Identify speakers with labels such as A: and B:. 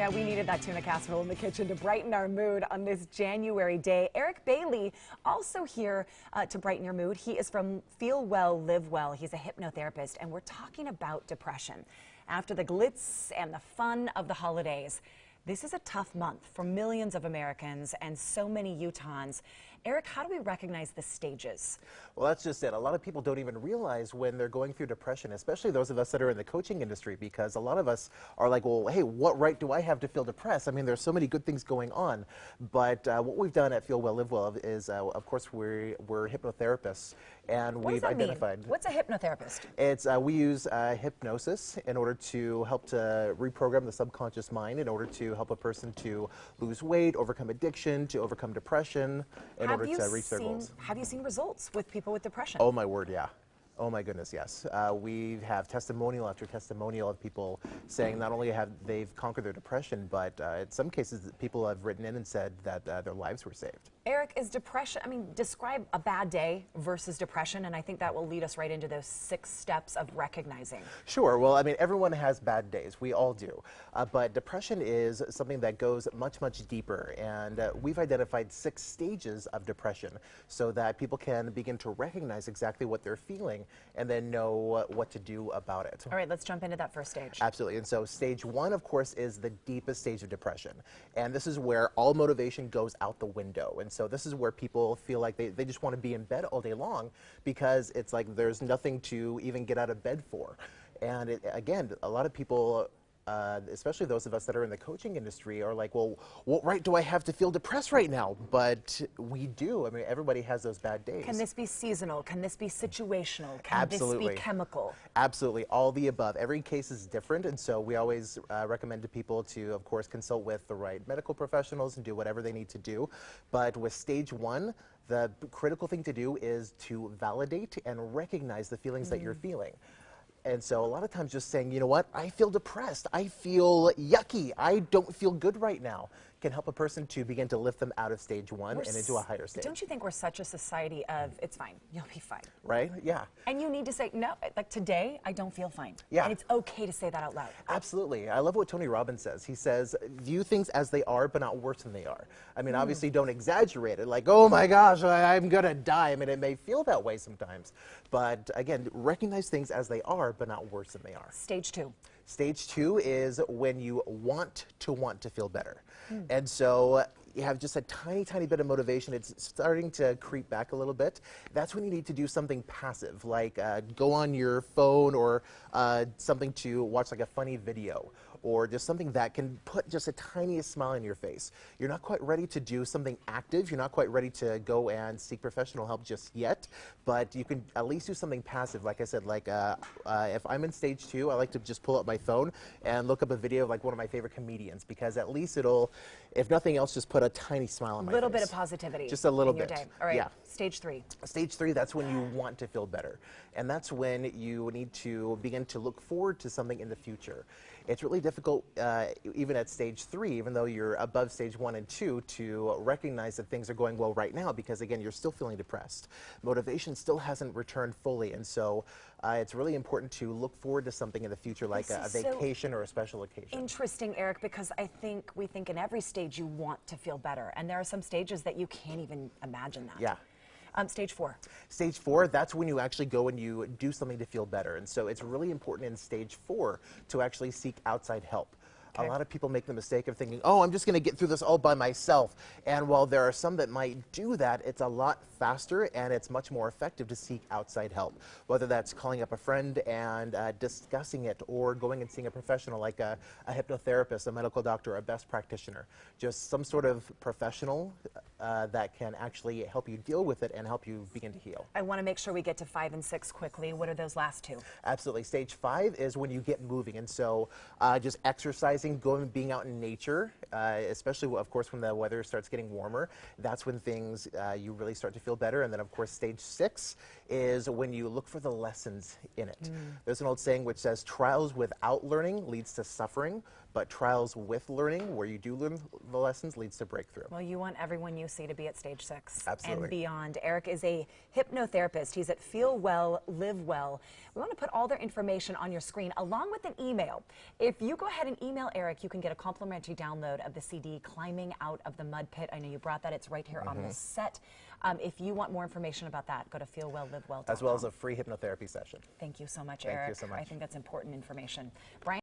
A: Yeah, we needed that tuna casserole in the kitchen to brighten our mood on this January day. Eric Bailey also here to brighten your mood. He is from Feel Well, Live Well. He's a hypnotherapist, and we're talking about depression. After the glitz and the fun of the holidays, this is a tough month for millions of Americans and so many Utahns. Eric, how do we recognize the stages?
B: Well, that's just it. A lot of people don't even realize when they're going through depression, especially those of us that are in the coaching industry, because a lot of us are like, well, hey, what right do I have to feel depressed? I mean, there's so many good things going on. But what we've done at Feel Well, Live Well is, of course, we're hypnotherapists, and we've identified.
A: What's a hypnotherapist?
B: It's we use hypnosis in order to help to reprogram the subconscious mind in order to help a person to lose weight, overcome addiction, to overcome depression, in order to reach their goals.
A: Have you seen results with people with depression?
B: Oh my word, yeah. Oh my goodness, yes. We have testimonial after testimonial of people saying not only have they've conquered their depression, but in some cases people have written in and said that their lives were saved.
A: Eric, is depression, describe a bad day versus depression, and I think that will lead us right into those 6 steps of recognizing.
B: Sure, well, everyone has bad days, we all do, but depression is something that goes much, much deeper, and we've identified 6 stages of depression so that people can begin to recognize exactly what they're feeling and then know what to do about it.
A: All right, let's jump into that first stage.
B: Absolutely, and so stage 1, of course, is the deepest stage of depression, and this is where all motivation goes out the window. And so this is where people feel like they just want to be in bed all day long because it's like there's nothing to even get out of bed for. And again, a lot of people, especially those of us that are in the coaching industry, are like, well, what right do I have to feel depressed right now? But we do. Everybody has those bad days.
A: Can this be seasonal? Can this be situational? Can
B: Absolutely.
A: this be chemical?
B: Absolutely. All the above. Every case is different, and so we always recommend to people to, of course, consult with the right medical professionals and do whatever they need to do. But with stage 1, the critical thing to do is to validate and recognize the feelings that you're feeling. And so a lot of times just saying, you know what, I feel depressed, I feel yucky, I don't feel good right now, can help a person to begin to lift them out of stage 1 and into a higher stage.
A: Don't you think we're such a society of, it's fine, you'll be fine.
B: Right? Yeah.
A: And you need to say, no, like today, I don't feel fine.
B: Yeah.
A: And it's okay to say that out loud.
B: Absolutely. I love what Tony Robbins says. He says, view things as they are, but not worse than they are. Obviously don't exaggerate it, like, oh my gosh, I'm gonna die. It may feel that way sometimes. But again, recognize things as they are, but not worse than they are.
A: Stage 2.
B: Stage 2 is when you want to feel better. And so you have just a tiny, tiny bit of motivation. It's starting to creep back a little bit. That's when you need to do something passive, like go on your phone or something to watch like a funny video, or just something that can put just a tiniest smile on your face. You're not quite ready to do something active. You're not quite ready to go and seek professional help just yet, but you can at least do something passive. Like I said, like if I'm in stage 2, I like to just pull up my phone and look up a video of like one of my favorite comedians, because at least it'll, if nothing else, just put a tiny smile on my face.
A: A little bit of positivity.
B: Just a little
A: in your
B: bit.
A: Day. All right,
B: yeah.
A: Stage 3.
B: Stage 3, that's when you want to feel better. And that's when you need to begin to look forward to something in the future. It's really difficult, even at stage 3, even though you're above stage 1 and 2, to recognize that things are going well right now, because again, you're still feeling depressed. Motivation still hasn't returned fully, and so it's really important to look forward to something in the future, like a vacation or a special occasion.
A: Interesting, Eric, because we think in every stage you want to feel better, and there are some stages that you can't even imagine that.
B: Yeah.
A: Stage 4.
B: Stage 4, that's when you actually go and you do something to feel better. And so it's really important in stage 4 to actually seek outside help. Okay. A lot of people make the mistake of thinking, oh, I'm just going to get through this all by myself. And while there are some that might do that, it's a lot faster and it's much more effective to seek outside help, whether that's calling up a friend and discussing it, or going and seeing a professional like a hypnotherapist, a medical doctor, a best practitioner, just some sort of professional that can actually help you deal with it and help you begin to heal.
A: I want to make sure we get to 5 and 6 quickly. What are those last 2?
B: Absolutely. Stage 5 is when you get moving, and so just exercising, being out in nature, especially, of course, when the weather starts getting warmer. That's when things, you really start to feel better. And then, of course, stage 6 is when you look for the lessons in it. There's an old saying which says, trials without learning leads to suffering, but trials with learning, where you do learn the lessons, leads to breakthrough.
A: Well, you want everyone you see to be at stage 6
B: Absolutely.
A: and beyond. Eric is a hypnotherapist. He's at Feel Well, Live Well. We want to put all their information on your screen along with an email. If you go ahead and email Eric, you can get a complimentary download of the CD, Climbing Out of the Mud Pit. I know you brought that. It's right here on the set. If you want more information about that, go to feelwelllivewell.com.
B: As well as a free hypnotherapy session.
A: Thank you so much,
B: Thank
A: Eric.
B: you so much.
A: I think that's important information. Brian.